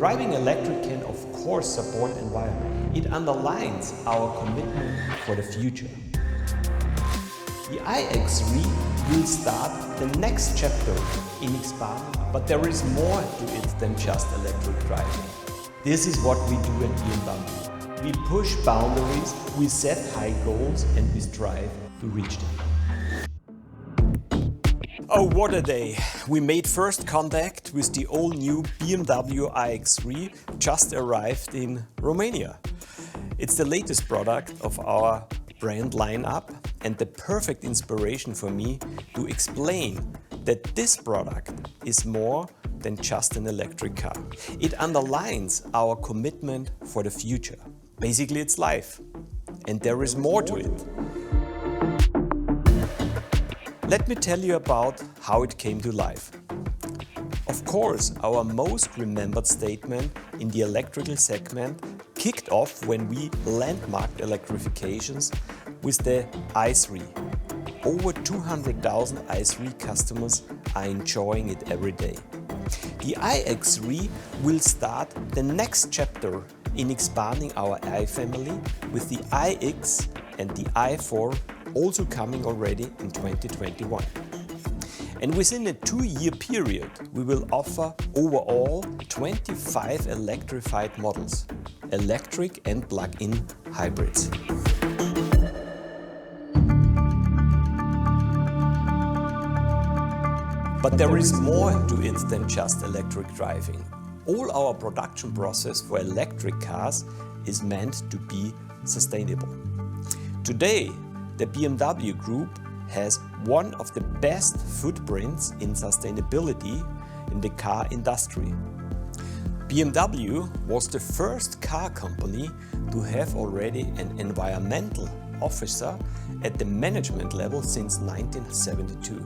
Driving electric can of course support environment. It underlines our commitment for the future. The iX3 will start the next chapter in expanding, but there is more to it than just electric driving. This is what we do at BMW. We push boundaries, we set high goals, and we strive to reach them. Oh, what a day! We made first contact with the all-new BMW iX3, just arrived in Romania. It's the latest product of our brand lineup and the perfect inspiration for me to explain that this product is more than just an electric car. It underlines our commitment for the future. Basically, it's life, and there is more to it. Let me tell you about how it came to life. Of course, our most remembered statement in the electrical segment kicked off when we landmarked electrifications with the i3. Over 200,000 i3 customers are enjoying it every day. The iX3 will start the next chapter in expanding our i family with the iX and the i4 also coming already in 2021. And within a 2-year period, we will offer overall 25 electrified models, electric and plug-in hybrids. But there is more to it than just electric driving. All our production process for electric cars is meant to be sustainable. Today, the BMW Group has one of the best footprints in sustainability in the car industry. BMW was the first car company to have already an environmental officer at the management level since 1972.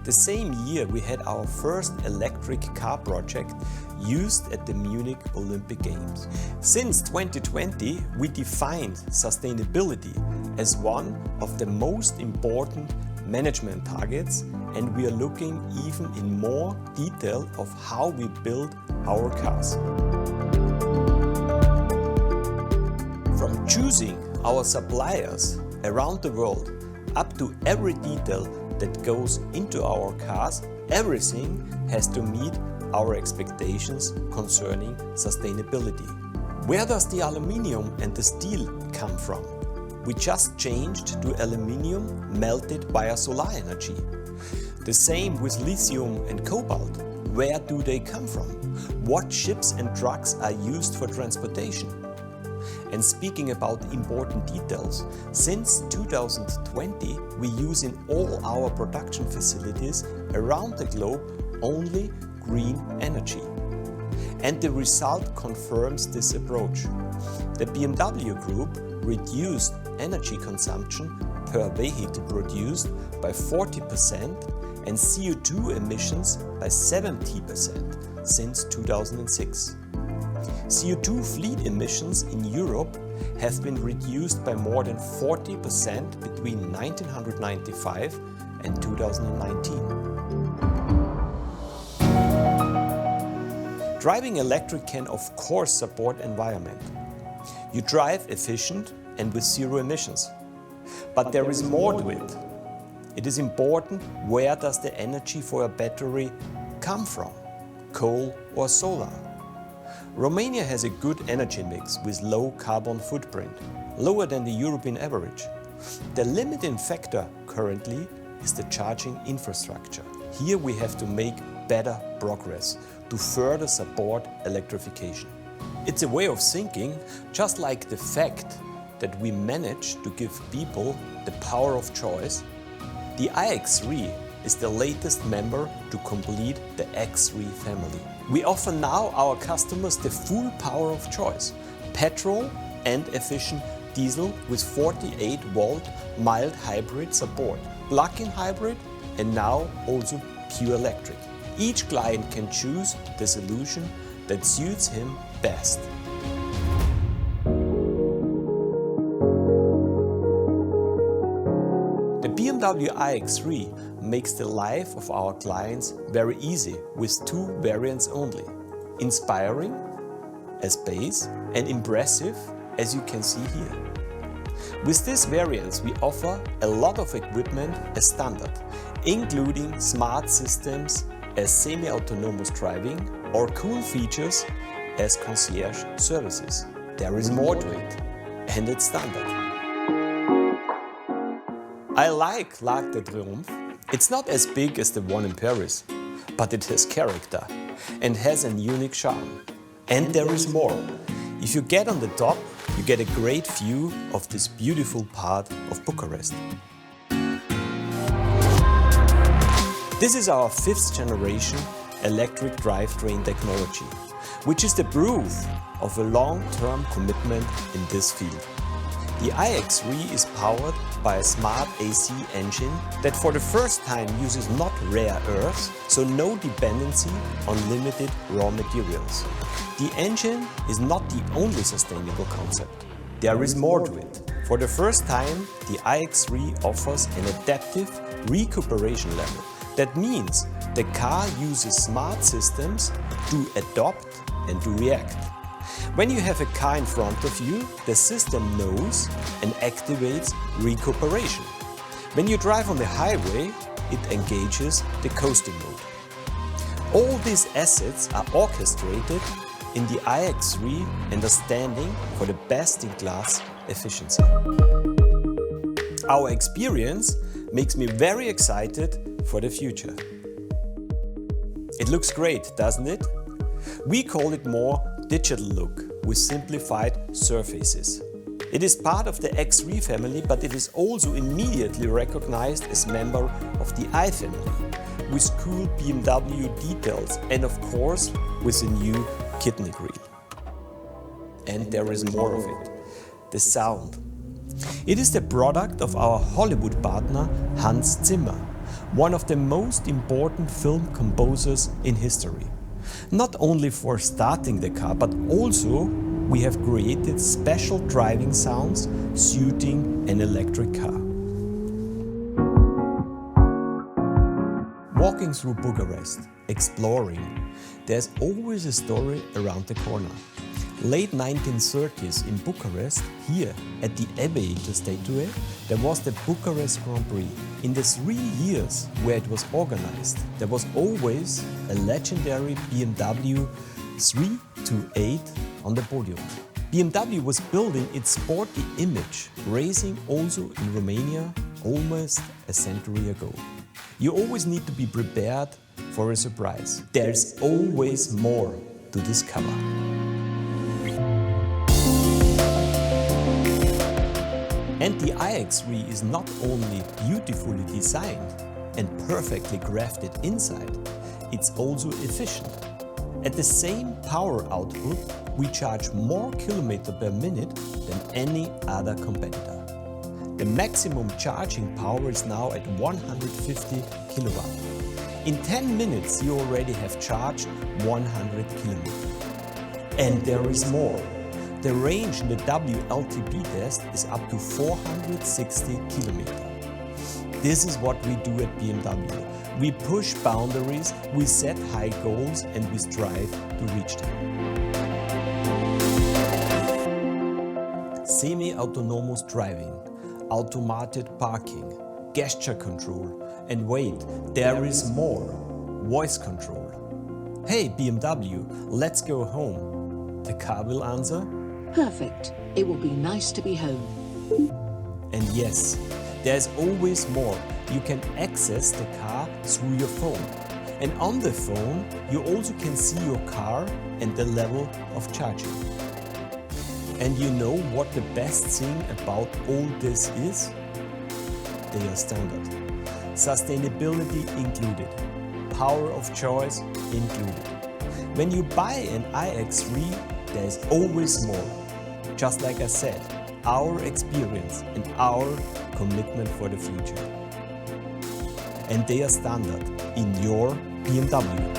The same year we had our first electric car project used at the Munich Olympic Games. Since 2020, we defined sustainability as one of the most important management targets, and we are looking even in more detail of how we build our cars. From choosing our suppliers around the world up to every detail that goes into our cars, everything has to meet our expectations concerning sustainability. Where does the aluminium and the steel come from? We just changed to aluminium melted via solar energy. The same with lithium and cobalt. Where do they come from? What ships and trucks are used for transportation? And speaking about important details, since 2020 we use in all our production facilities around the globe only green energy. And the result confirms this approach. The BMW Group reduced energy consumption per vehicle produced by 40% and CO2 emissions by 70% since 2006. CO2 fleet emissions in Europe have been reduced by more than 40% between 1995 and 2019. Driving electric can of course support environment. You drive efficient and with zero emissions. But there is more to it. It is important where does the energy for a battery come from? Coal or solar? Romania has a good energy mix with low carbon footprint, lower than the European average. The limiting factor currently is the charging infrastructure. Here we have to make better progress to further support electrification. It's a way of thinking, just like the fact that we managed to give people the power of choice. The iX3 is the latest member to complete the X3 family. We offer now our customers the full power of choice, petrol and efficient diesel with 48-volt mild hybrid support, plug-in hybrid and now also pure electric. Each client can choose the solution that suits him best. The BMW iX3 makes the life of our clients very easy with 2 variants only. Inspiring as base and impressive as you can see here. With this variants we offer a lot of equipment as standard, including smart systems as semi-autonomous driving or cool features as concierge services. There is more to it, and it's standard. I like l'Arc de Triomphe. It's not as big as the one in Paris, but it has character and has an unique charm. And there is more. If you get on the top, you get a great view of this beautiful part of Bucharest. This is our 5th generation electric drivetrain technology, which is the proof of a long-term commitment in this field. The iX3 is powered by a smart AC engine that for the first time uses not rare earths, so no dependency on limited raw materials. The engine is not the only sustainable concept. There is more to it. For the first time, the iX3 offers an adaptive recuperation level. That means the car uses smart systems to adopt and to react. When you have a car in front of you, the system knows and activates recuperation. When you drive on the highway, it engages the coasting mode. All these assets are orchestrated in the iX3 and are standing for the best-in-class efficiency. Our experience makes me very excited for the future. It looks great, doesn't it? We call it more digital look with simplified surfaces. It is part of the X3 family, but it is also immediately recognized as member of the i family, with cool BMW details and of course with a new kidney grille. And there is more of it, the sound. It is the product of our Hollywood partner Hans Zimmer, one of the most important film composers in history. Not only for starting the car, but also we have created special driving sounds suiting an electric car. Walking through Bucharest, exploring, there's always a story around the corner. Late 1930s in Bucharest, here at the Aviator Statue, there was the Bucharest Grand Prix. In the 3 years where it was organized, there was always a legendary BMW 328 on the podium. BMW was building its sporty image, racing also in Romania almost a century ago. You always need to be prepared for a surprise. There's always more to discover. And the iX3 is not only beautifully designed and perfectly crafted inside, it's also efficient. At the same power output, we charge more kilometers per minute than any other competitor. The maximum charging power is now at 150 kilowatt. In 10 minutes you already have charged 100 kilometers. And there is more. The range in the WLTP test is up to 460 kilometers. This is what we do at BMW. We push boundaries, we set high goals and we strive to reach them. Semi-autonomous driving, automated parking, gesture control, and wait, there is more, voice control. Hey BMW, let's go home. The car will answer, perfect. It will be nice to be home. And yes, there's always more. You can access the car through your phone. And on the phone, you also can see your car and the level of charging. And you know what the best thing about all this is? They are standard. Sustainability included. Power of choice included. When you buy an iX3, there's always more. Just like I said, our experience and our commitment for the future. And they are standard in your BMW.